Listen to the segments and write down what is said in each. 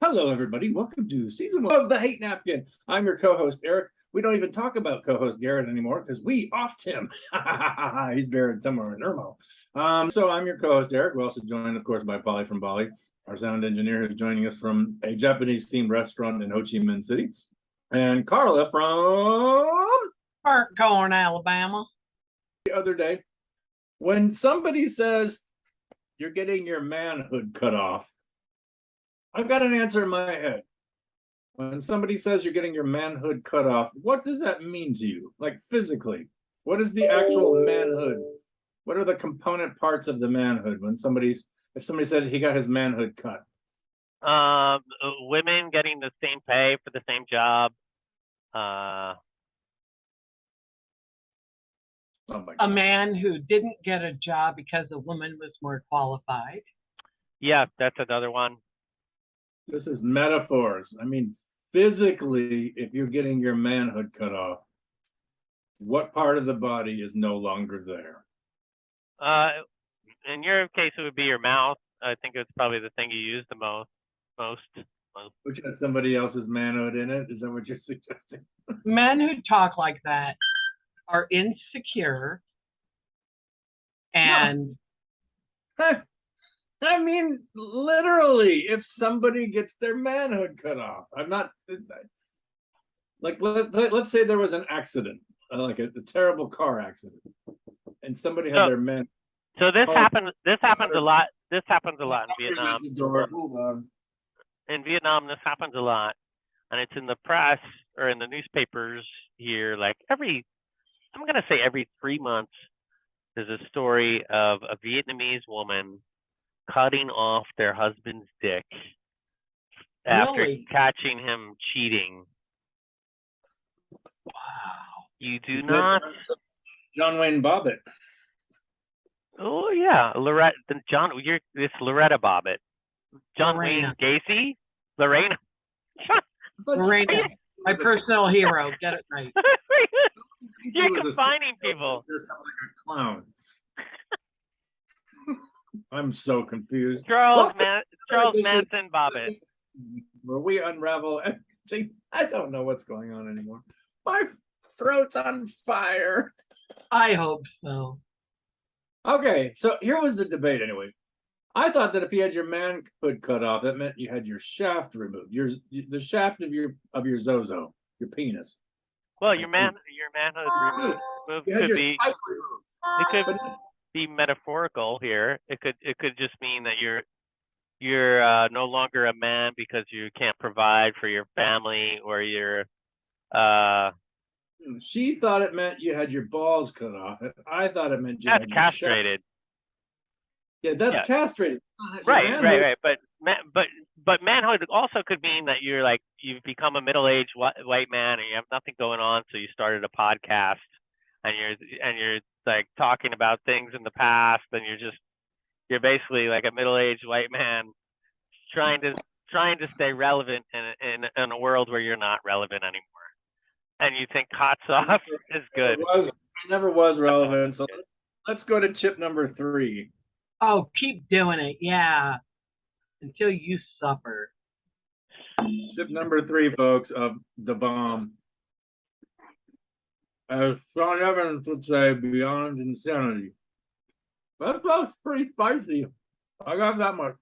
Hello, everybody. Welcome to season 1 of The Hate Napkin. I'm your co-host, Arik. We don't even talk about co-host Garrett anymore because we offed him. He's buried somewhere in Irmo. So I'm your co-host, Arik. We're also joined, of course, by Pauly from Bali, our sound engineer who's joining us from a Japanese-themed restaurant in Ho Chi Minh City, and Carla from Burnt Korn, Alabama. the other day. When somebody says you're getting your manhood cut off, I've got an answer in my head. When somebody says you're getting your manhood cut off, what does that mean to you? Like physically, what is the actual manhood? What are the component parts of the manhood when if somebody said he got his manhood cut? Women getting the same pay for the same job. A man who didn't get a job because a woman was more qualified. Yeah, that's another one. This is metaphors. I mean, physically, if you're getting your manhood cut off, what part of the body is no longer there? In your case, it would be your mouth. I think it's probably the thing you use the most. Which has somebody else's manhood in it? Is that what you're suggesting? Men who talk like that are insecure and No. I mean, literally, if somebody gets their manhood cut off, I'm not like, let's say there was an accident, like a terrible car accident, and somebody had their man. So this happens a lot. This happens a lot in Vietnam. Hold on. In Vietnam, this happens a lot, and it's in the press or in the newspapers here. Like I'm gonna say every 3 months, there's a story of a Vietnamese woman cutting off their husband's dick after catching him cheating. wow. You do not. John Wayne Bobbitt. Oh yeah, It's Loretta Bobbitt. John Wayne Gacy, Lorena. Lorena, my personal hero. Get it right. You're combining people. Just like a clown. I'm so confused. Charles Manson Bobbitt. Where we unravel everything. I don't know what's going on anymore. My throat's on fire. I hope so. Okay, so here was the debate anyways. I thought that if you had your manhood cut off, that meant you had your shaft removed. The shaft of your zozo, your penis. Well, your manhood removed could be. It could be metaphorical here. It could just mean that you're no longer a man because you can't provide for your family, or you're She thought it meant you had your balls cut off. I thought it meant you had your castrated. Yeah, that's castrated. Right. But manhood also could mean that you've become a middle-aged white man and you have nothing going on, so you started a podcast and you're like talking about things in the past, and you're basically like a middle-aged white man trying to stay relevant in a world where you're not relevant anymore, and you think hot sauce is good. It never was relevant. So let's go to chip number 3. Oh, keep doing it, yeah, until you suffer. Chip number 3, folks, of the bomb. As Sean Evans would say, beyond insanity. That's pretty spicy. I got that much.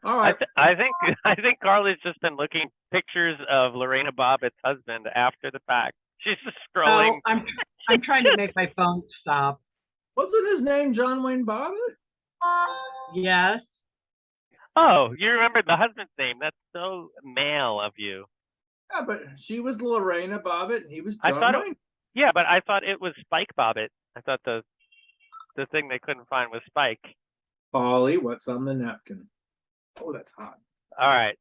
All right. I think Carla's just been looking pictures of Lorena Bobbitt's husband after the fact. She's just scrolling. Oh, I'm trying to make my phone stop. Wasn't his name John Wayne Bobbitt? Yes. Oh, you remembered the husband's name. That's so male of you. Yeah, but she was Lorena Bobbitt and he was John Wayne. Yeah, but I thought it was Spike Bobbitt. I thought the thing they couldn't find was Spike. Pauly, what's on the napkin? Oh, that's hot. All right.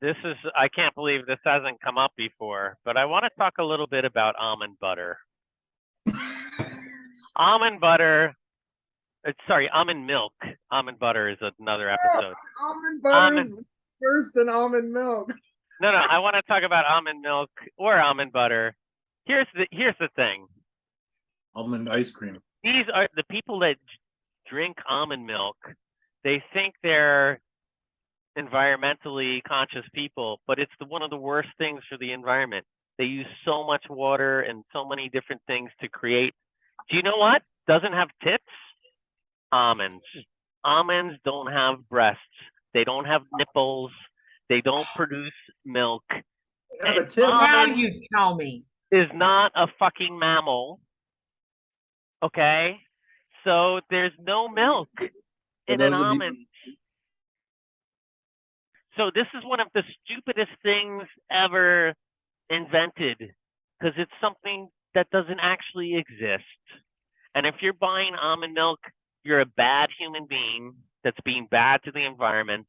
I can't believe this hasn't come up before, but I want to talk a little bit about almond butter. Almond milk. Almond butter is another episode. Almond butter is worse than almond milk. No, I want to talk about almond milk or almond butter. Here's the thing. Almond ice cream. These are the people that drink almond milk. They think they're environmentally conscious people, but it's one of the worst things for the environment. They use so much water and so many different things to create. Do you know what doesn't have tits? Almonds. Almonds don't have breasts. They don't have nipples. They don't produce milk. Have a tip. Now Almond you tell me. is not a fucking mammal. Okay? So there's no milk in an those of you- almond. So this is one of the stupidest things ever invented because it's something that doesn't actually exist. And if you're buying almond milk, you're a bad human being that's being bad to the environment,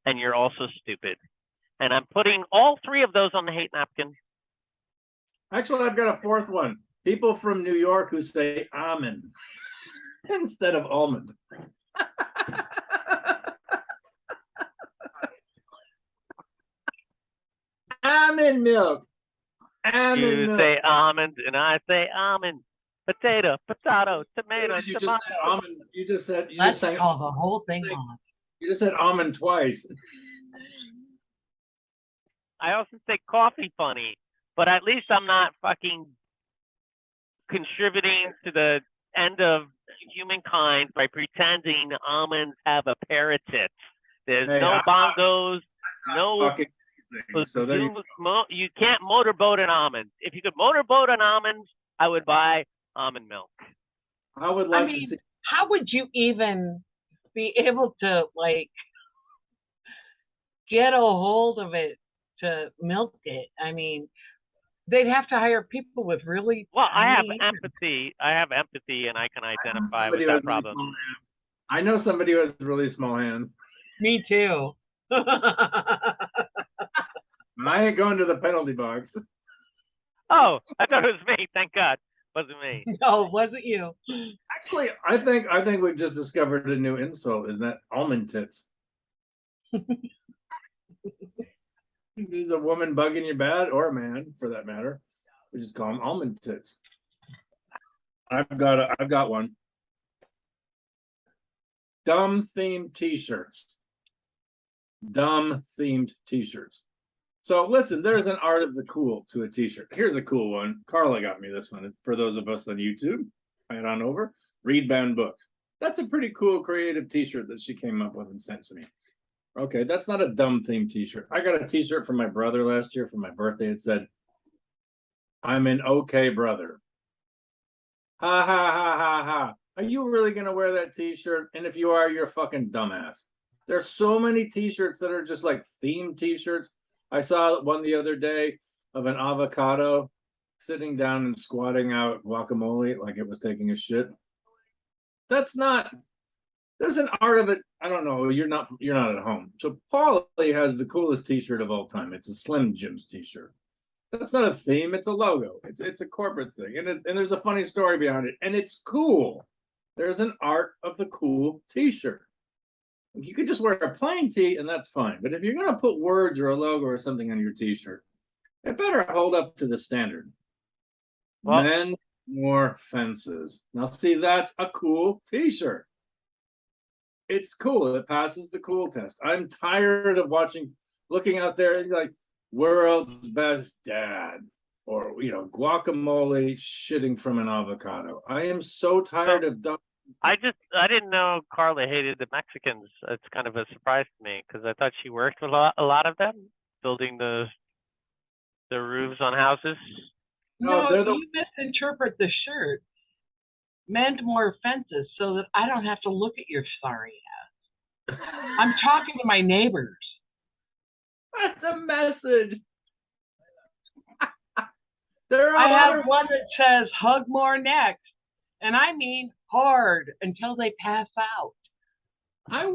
and you're also stupid. And I'm putting all three of those on the hate napkin. Actually, I've got a fourth one. People from New York who say almond instead of almond. Almond milk. Almond You milk. say almond, and I say almond. Potato, tomato, You just tomato. said almond. You just said Let's sang, call the whole thing say- on. you just said almond twice. I also say coffee funny, but at least I'm not fucking contributing to the end of humankind by pretending almonds have a pair of tits. There's Hey, no bongos, no. Fucking thing. So there you You can't motorboat an almond. If you could motorboat an almond, I would buy almond milk. I would like I to mean, see. how would you even be able to like get a hold of it to milk it? I mean, they'd have to hire people with really Well, I have tiny- empathy. I have empathy, and I can identify with Somebody who has that really problem. small hands. I know somebody who has really small hands. Me too. I ain't going to the penalty box. Oh, I thought it was me. Thank God, wasn't me. No, it wasn't you. Actually, I think we've just discovered a new insult. Isn't that almond tits? There's a woman bugging you bad, or a man for that matter. We just call them almond tits. I've got one. Dumb themed t-shirts. Dumb themed t-shirts. So listen, there's an art of the cool to a t-shirt. Here's a cool one. Carla got me this one. For those of us on YouTube, head on over. Read Bound Books. That's a pretty cool creative t-shirt that she came up with and sent to me. Okay, that's not a dumb themed t-shirt. I got a t-shirt from my brother last year for my birthday. It said, "I'm an okay brother." Ha ha ha ha ha. Are you really gonna wear that t-shirt? And if you are, you're a fucking dumbass. There's so many t-shirts that are just like themed t-shirts. I saw one the other day of an avocado sitting down and squatting out guacamole like it was taking a shit. That's not. There's an art of it. I don't know. You're not at home. So Pauly has the coolest t-shirt of all time. It's a Slim Jims t-shirt. That's not a theme. It's a logo. It's a corporate thing, and there's a funny story behind it, and it's cool. There's an art of the cool t-shirt. You could just wear a plain tee, and that's fine. But if you're gonna put words or a logo or something on your t-shirt, it better hold up to the standard. Well, Men more fences. Now, see, that's a cool t-shirt. It's cool. It passes the cool test. I'm tired of looking out there and like world's best dad, or guacamole shitting from an avocado. I am so tired of dumb. I didn't know Carla hated the Mexicans. It's kind of a surprise to me because I thought she worked with a lot of them, building the roofs on houses. No, No, they're the- you misinterpret the shirt. Mend more fences so that I don't have to look at your sorry ass. I'm talking to my neighbors. That's a message. There I are have one that says hug more next, and I mean hard until they pass out. I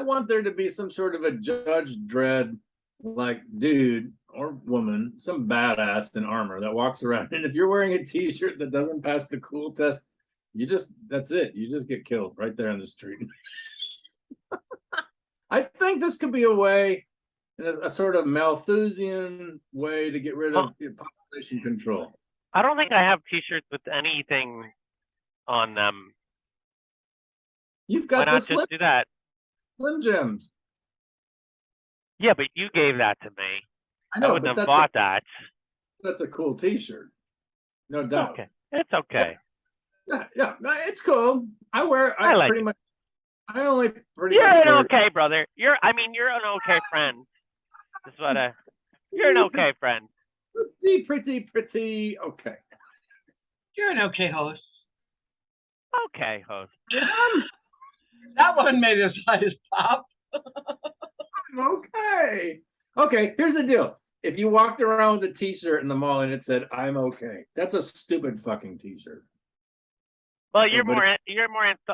want there to be some sort of a Judge Dredd like dude or woman, some badass in armor that walks around. And if you're wearing a t-shirt that doesn't pass the cool test, that's it. You just get killed right there on the street. I think this could be a way, a sort of Malthusian way to get rid of population control. I don't think I have T-shirts with anything on them. You've Why got the not just do that? Slim Jims. Yeah, but you gave that to me. I I know, wouldn't but have bought that. that's a cool T-shirt, no doubt. Okay, it's okay. Yeah, no, it's cool. I I like pretty it. much. I only pretty You're much an wear okay brother. You're an okay friend. That's what you're an okay friend. pretty okay. You're an okay host. Okay, host. That one made his eyes pop. Okay. Okay, here's the deal. If you walked around with a T-shirt in the mall and it said "I'm okay," that's a stupid fucking T-shirt. Well, you're but more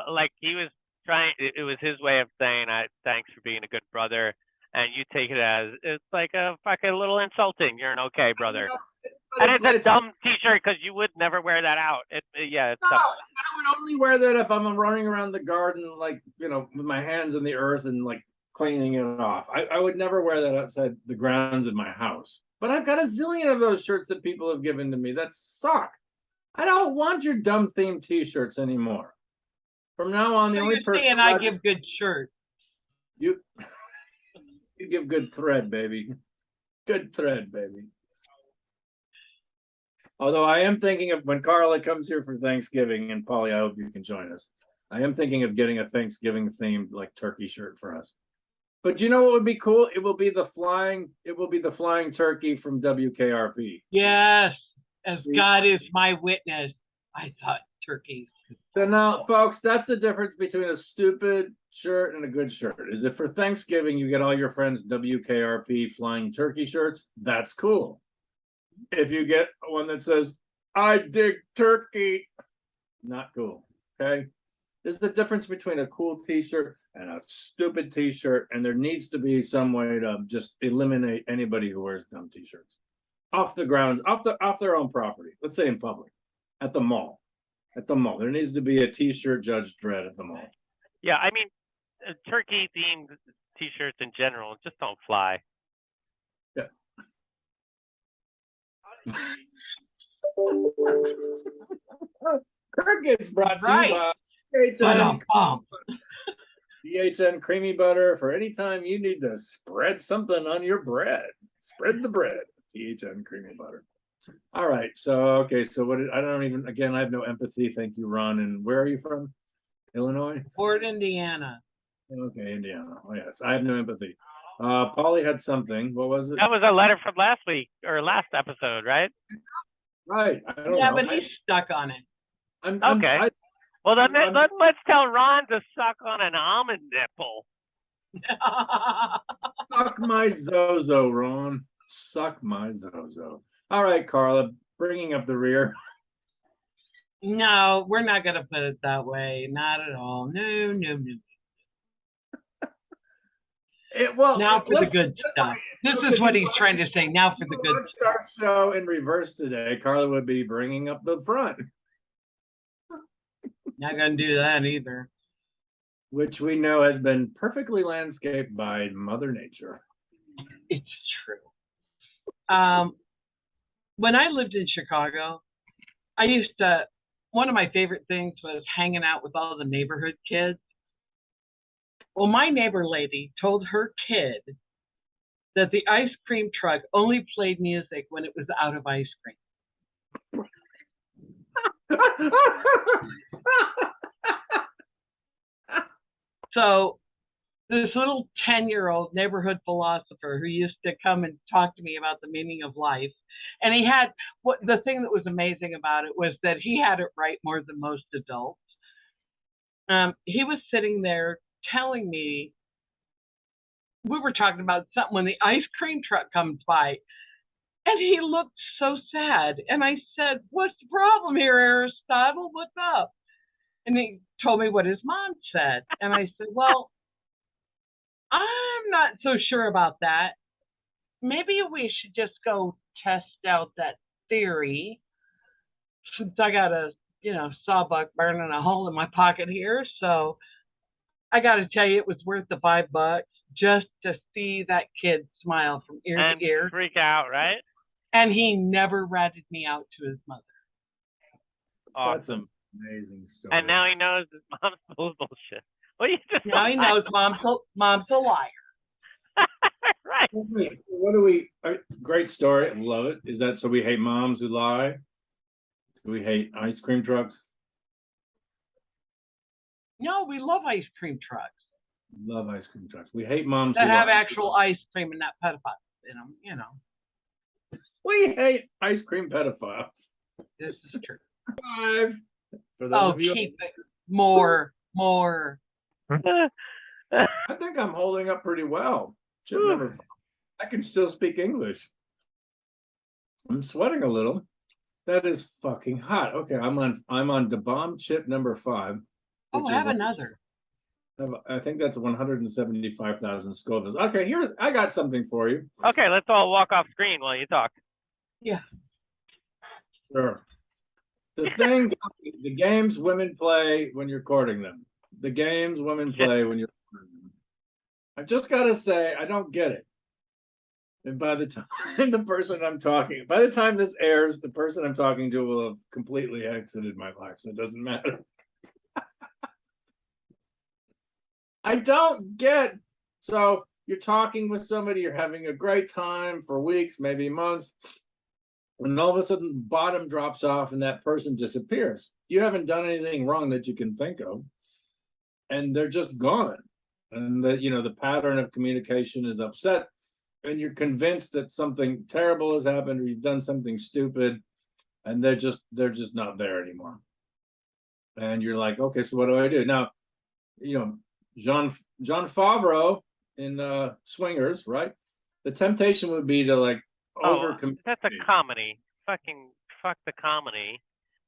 like he was trying. It was his way of saying, thanks for being a good brother," and you take it as it's like a fucking little insulting. You're an okay brother, and it's a dumb T-shirt because you would never wear that out. Yeah, it's no, I would only wear that if I'm running around the garden, like with my hands in the earth and like cleaning it off. I would never wear that outside the grounds of my house. But I've got a zillion of those shirts that people have given to me that suck. I don't want your dumb themed T-shirts anymore. From now on, the only person and I give good shirts. You give good thread, baby. Good thread, baby. Although I am thinking of when Carla comes here for Thanksgiving, and Pauly, I hope you can join us. I am thinking of getting a Thanksgiving themed like turkey shirt for us. But you know what would be cool? It will be the flying turkey from WKRP. Yes, as God is my witness, I thought turkeys. So now, folks, that's the difference between a stupid shirt and a good shirt. Is if for Thanksgiving you get all your friends WKRP flying turkey shirts, that's cool. If you get one that says, "I dig turkey," not cool. Okay? There's the difference between a cool T-shirt and a stupid T-shirt, and there needs to be some way to just eliminate anybody who wears dumb T-shirts off the grounds, off their own property. Let's say in public, at the mall. At the mall, there needs to be a T-shirt Judge Dredd at the mall. Yeah, I mean, turkey themed T-shirts in general just don't fly. Yeah. Crickets brought to you by THN creamy butter for any time you need to spread something on your bread. Spread the bread. THN creamy butter. All right. So what I have no empathy. Thank you, Ron. And where are you from? Illinois? Fort, Indiana. Okay, Indiana. Oh yes. I have no empathy. Pauly had something. What was it? That was a letter from last week or last episode, right? Right. I don't know. But he's stuck on it. Okay. Well, then let's tell Ron to suck on an almond nipple. Suck my zozo, Ron. Suck my zozo. All right, Carla, bringing up the rear. No, we're not going to put it that way. Not at all. No. Now for the good stuff. This is what he's trying to say. Now for the good stuff. Our show in reverse today. Carla would be bringing up the front. Not going to do that either. Which we know has been perfectly landscaped by Mother Nature. It's true. When I lived in Chicago, one of my favorite things was hanging out with all the neighborhood kids. Well, my neighbor lady told her kid that the ice cream truck only played music when it was out of ice cream. So this little 10-year-old neighborhood philosopher who used to come and talk to me about the meaning of life, and he had the thing that was amazing about it was that he had it right more than most adults. He was sitting there telling me, we were talking about something when the ice cream truck comes by, and he looked so sad. And I said, "What's the problem here, Aristotle? What's up?" And he told me what his mom said. And I said, "Well, I'm not so sure about that. Maybe we should just go test out that theory, since I got a sawbuck burning a hole in my pocket here. So I got to tell you, it was worth the $5 just to see that kid smile from ear to ear. Freak out, right? And he never ratted me out to his mother. Awesome. That's amazing story. And now he knows his mom's full of bullshit. Well, now he knows mom's a liar. Right. What do we? Great story. I love it. Is that so? We hate moms who lie. Do we hate ice cream trucks? No, we love ice cream trucks Love ice cream trucks. We hate moms that who have lie. actual ice cream and not pedophiles in them. You know, We hate ice cream pedophiles. this is true. 5 for those Oh, of you. keep it more. I think I'm holding up pretty well. Chip number 5. I can still speak English. I'm sweating a little. That is fucking hot. Okay, I'm on the bomb chip number 5. Oh, have another. I think that's 175,000 Scovilles. Okay, I got something for you. Okay, let's all walk off screen while you talk. Yeah. Sure. The games women play when you're courting them. The games women play when you're courting them. I just gotta say, I don't get it. And by the time by the time this airs, the person I'm talking to will have completely exited my life, so it doesn't matter. I don't get. So you're talking with somebody, you're having a great time for weeks, maybe months, and all of a sudden bottom drops off and that person disappears. You haven't done anything wrong that you can think of, and they're just gone. And that, the pattern of communication is upset, and you're convinced that something terrible has happened or you've done something stupid, and they're just not there anymore. And you're like, okay, so what do I do now? John Favreau in Swingers, right? The temptation would be to like that's a comedy. Fucking fuck the comedy.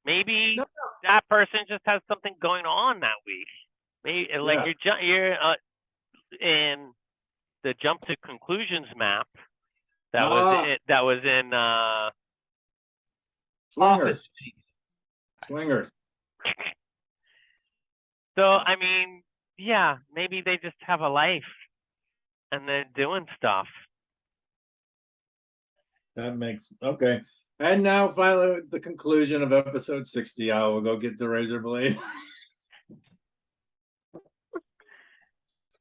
Maybe that person just has something going on that week. Maybe you're in the jump to conclusions map that was in Swingers. So I mean, yeah, maybe they just have a life and they're doing stuff. That makes okay. And now finally the conclusion of episode 60. I will go get the razor blade.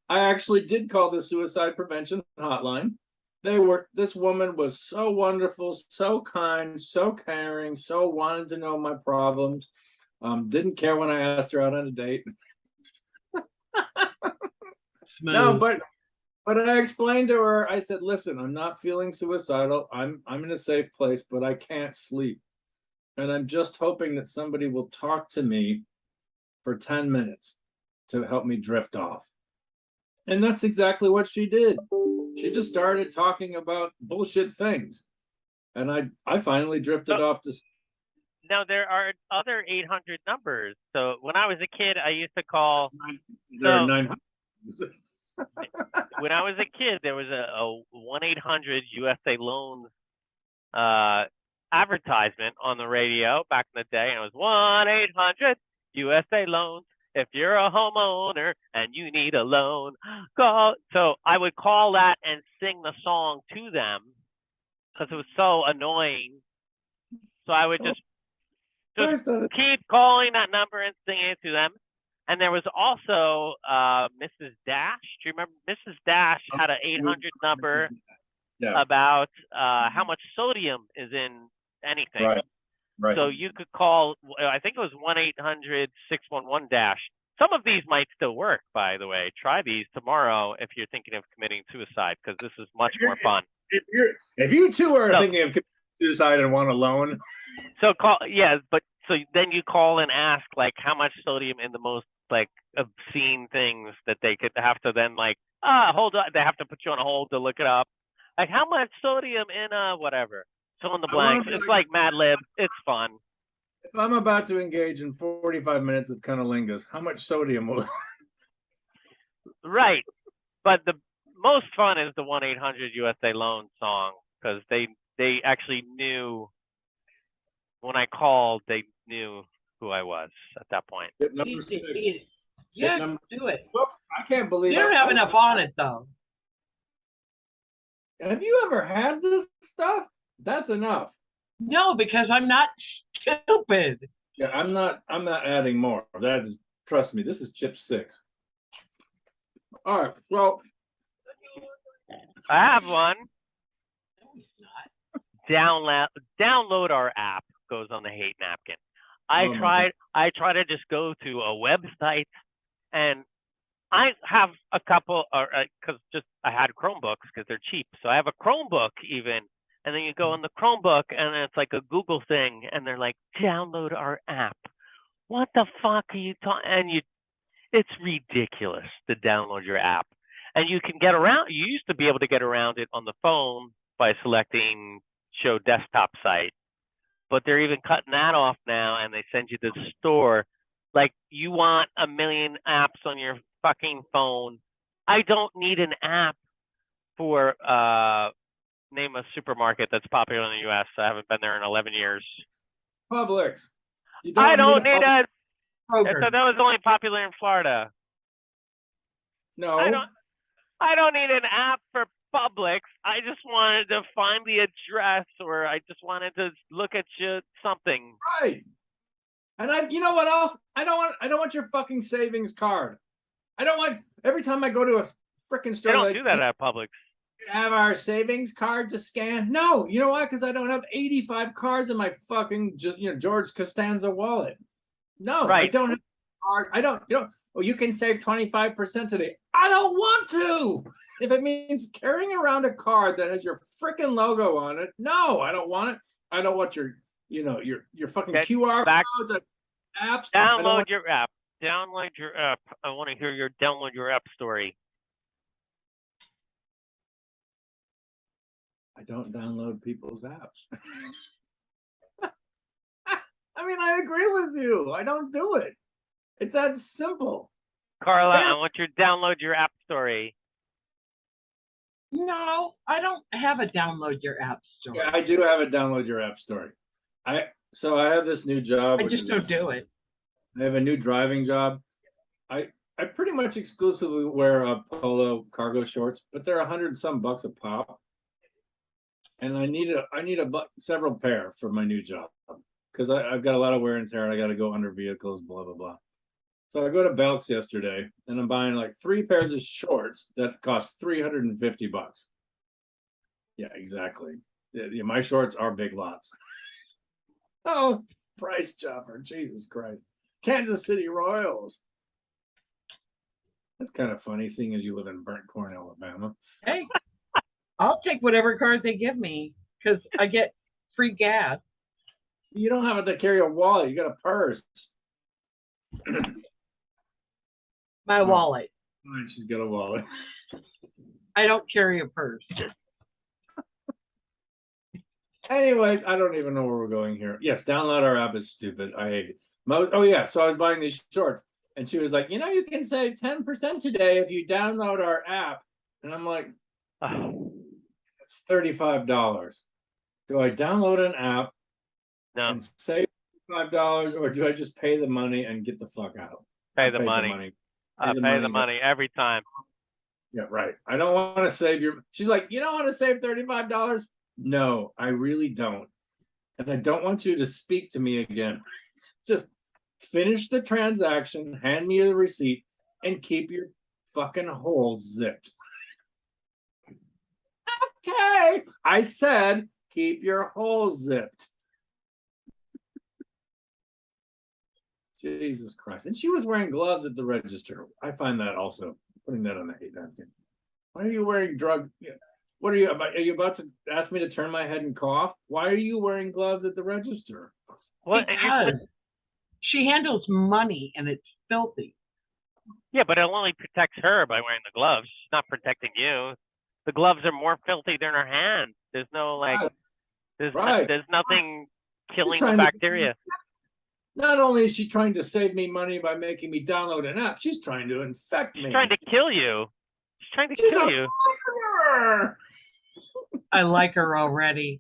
I actually did call the suicide prevention hotline. This woman was so wonderful, so kind, so caring, so wanted to know my problems. Didn't care when I asked her out on a date. No, but I explained to her, I said, listen, I'm not feeling suicidal. I'm in a safe place, but I can't sleep. And I'm just hoping that somebody will talk to me for 10 minutes to help me drift off. And that's exactly what she did. She just started talking about bullshit things. And I finally drifted off to. Now, there are other 800 numbers. So when I was a kid, I used to call. There are 900. When I was a kid, there was a 1-800 USA Loans advertisement on the radio back in the day. And it was 1-800 USA Loans. If you're a homeowner and you need a loan, call. So I would call that and sing the song to them because it was so annoying. So I would just keep calling that number and singing it to them. And there was also Mrs. Dash. Do you remember? Mrs. Dash had an 800 number about how much sodium is in anything. Right. So you could call, I think it was 1-800-611-DASH. Some of these might still work, by the way. Try these tomorrow if you're thinking of committing suicide, because this is much more fun. If you two are thinking of committing suicide and want a loan. So so then you call and ask, like, how much sodium in the most, like, obscene things that they could have to then, like, hold on. They have to put you on a hold to look it up. Like, how much sodium in whatever. Fill in the blanks. It's like Mad Lib. It's fun. If I'm about to engage in 45 minutes of cunnilingus, how much sodium will? Right, but the most fun is the 1-800 USA Loan song, because they actually knew when I called. They knew who I was at that point. Number 6. Yeah, do it. Whoops, I can't believe you don't have enough on it though. Have you ever had this stuff? That's enough. No, because I'm not stupid. Yeah, I'm not adding more. That is, trust me, this is chip 6. All right, so I have one. No, he's not. Download our app. Goes on the hate napkin. Oh my I try to just go to a website, and I have a couple, or because just I had Chromebooks because they're cheap, so I have a Chromebook even, and then you go on the Chromebook, and then it's like a Google thing, and they're like, download our app. What the fuck are you talking? And it's ridiculous to download your app, and you can get around. You used to be able to get around it on the phone by selecting show desktop site, but they're even cutting that off now, and they send you to the store. Like, you want a million apps on your fucking phone. I don't need an app for name a supermarket that's popular in the US. I haven't been there in 11 years. Publix. You I don't need a a Kroger. that was only popular in Florida. no. I don't need an app for Publix. I just wanted to find the address, or I just wanted to look at something. Right. And you know what else? I don't want your fucking savings card. I don't want every time I go to a freaking They store. don't like, do that at Publix. "You have our savings card to scan." No, you know why? Because I don't have 85 cards in my fucking George Costanza wallet. No, I Right. don't have a card. I don't. Oh, you can save 25% today. I don't want to. If it means carrying around a card that has your freaking logo on it, no, I don't want it. I don't want your fucking Okay, QR back- codes and apps. I don't Download want- your app. Download your app. I want to hear your download your app story. I don't download people's apps. I mean, I agree with you. I don't do it. It's that simple. Carla, Yeah. I want you to download your app story. No, I don't have a download your app store. Yeah, I do have a download your app story. So I have this new job. I which just is- don't do it. I have a new driving job. I pretty much exclusively wear polo cargo shorts, but they're $100 some a pop. And I need several pair for my new job because I've got a lot of wear and tear. And I got to go under vehicles, blah blah blah. So I go to Belk's yesterday, and I'm buying like 3 pairs of shorts that cost $350. Yeah, exactly. Yeah, my shorts are big lots. Oh, price chopper, Jesus Christ! Kansas City Royals. That's kind of funny, seeing as you live in Burnt Korn, Alabama. Hey, I'll take whatever card they give me because I get free gas. You don't have to carry a wallet. You got a purse. My No. wallet. Fine, she's got a wallet. I don't carry a purse. Anyways, I don't even know where we're going here. Yes, download our app is stupid. I hate it. Oh yeah, so I was buying these shorts, and she was like, you can save 10% today if you download our app. And I'm like, it's $35. Do I download an app No, and save $5, or do I just pay the money and get the fuck out? pay I'll the money. Pay the Pay the money. money every time. Yeah, right. I don't want to save your. She's like, you don't want to save $35? No, I really don't. And I don't want you to speak to me again. Just finish the transaction, hand me the receipt, and keep your fucking hole zipped. Okay. I said, keep your hole zipped. Jesus Christ. And she was wearing gloves at the register. I find that also, putting that on the hate napkin. Why are you wearing drugs? What are you about? Are you about to ask me to turn my head and cough? Why are you wearing gloves at the register? What? Because she handles money and it's filthy. Yeah, but it only protects her by wearing the gloves. It's not protecting you. The gloves are more filthy than her hands. There's no Right. there's nothing killing the trying to- bacteria. Not only is she trying to save me money by making me download an app, she's trying to infect me. She's trying to kill you. She's trying to She's kill a you. murderer! I like her already.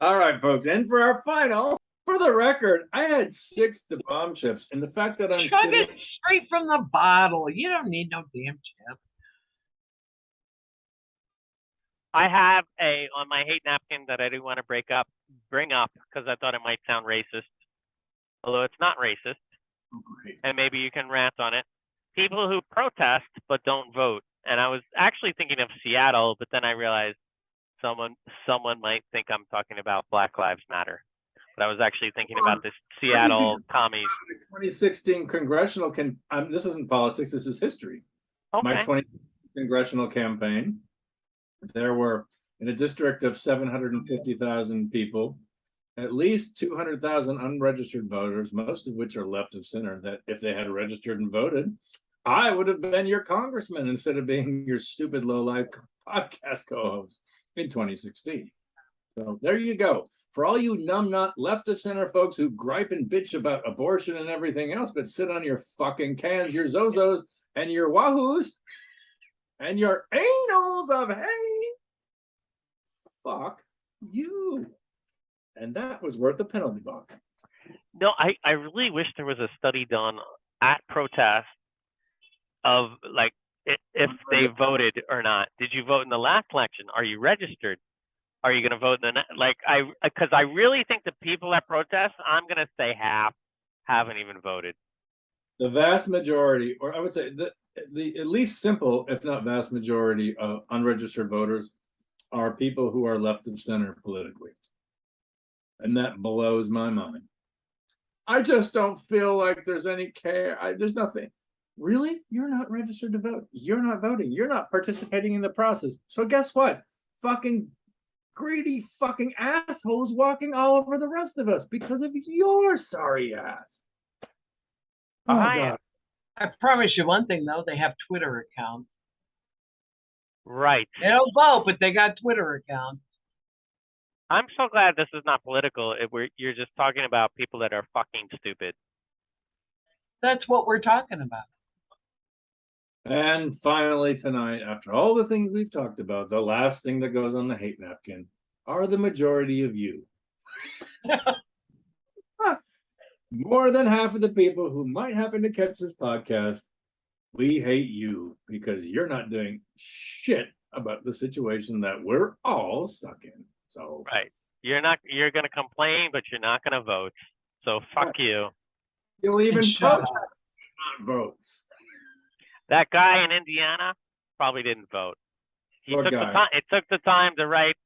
All right, folks. And for our final, for the record, I had 6 bomb chips, and the fact that I'm Chug sitting. it straight from the bottle. You don't need no damn chip. I have on my hate napkin that I do want to bring up because I thought it might sound racist. Although it's not racist, Oh, great. and maybe you can rant on it. People who protest but don't vote. and I was actually thinking of Seattle, but then I realized someone might think I'm talking about Black Lives Matter. But I was actually thinking about this Seattle commies. 2016 congressional this isn't politics, this is history. Okay. My 20 congressional campaign, there were, in a district of 750,000 people, at least 200,000 unregistered voters, most of which are left of center, that if they had registered and voted, I would have been your congressman instead of being your stupid low-life podcast co-host in 2016. So there you go. For all you numbnut left of center folks who gripe and bitch about abortion and everything else, but sit on your fucking cans, your Zozos, and your Wahoos, and your anals of hay, fuck you. And that was worth a penalty box. No, I really wish there was a study done at protests of like if they voted or not. Did you vote in the last election? Are you registered? Are you going to vote in the because I really think the people at protests, I'm going to say half, haven't even voted. The vast majority, or I would say the at least simple, if not vast majority of unregistered voters are people who are left of center politically. And that blows my mind. I just don't feel like there's any care. There's nothing. Really? You're not registered to vote. You're not voting. You're not participating in the process. So guess what? Fucking greedy fucking assholes walking all over the rest of us because of your sorry ass. Oh, God. I promise you one thing, though. They have Twitter accounts. Right. They don't vote, but they got Twitter accounts. I'm so glad this is not political. You're just talking about people that are fucking stupid. That's what we're talking about. And finally tonight, after all the things we've talked about, the last thing that goes on the hate napkin are the majority of you. More than half of the people who might happen to catch this podcast, we hate you because you're not doing shit about the situation that we're all stuck in. So right. You're going to complain, but you're not going to vote. So fuck you. You'll even protest, not vote. That guy in Indiana probably didn't vote. It took the time to write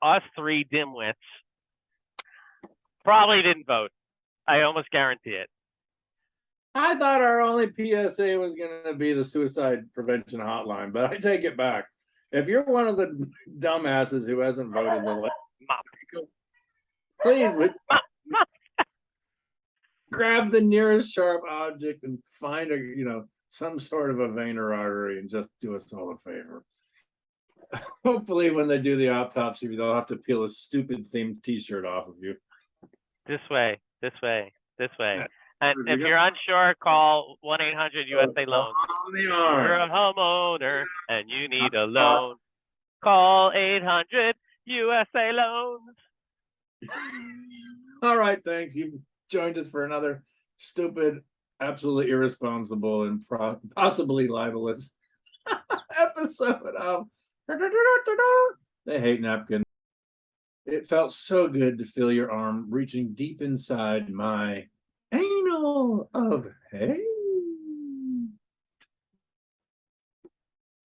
us three dimwits. Probably didn't vote. I almost guarantee it. I thought our only PSA was going to be the suicide prevention hotline, but I take it back. If you're one of the dumbasses who hasn't voted, please grab the nearest sharp object and find some sort of a vein or artery and just do us all a favor. Hopefully, when they do the autopsy, they'll have to peel a stupid themed T-shirt off of you. This way. And if you're unsure, call 1-800-USA-LOAN. If you're a homeowner and you need a loan, call 800-USA-LOANs. All right, thanks. You've joined us for another stupid, absolutely irresponsible, and possibly libelous episode of The Hate Napkin. It felt so good to feel your arm reaching deep inside my anal of hay.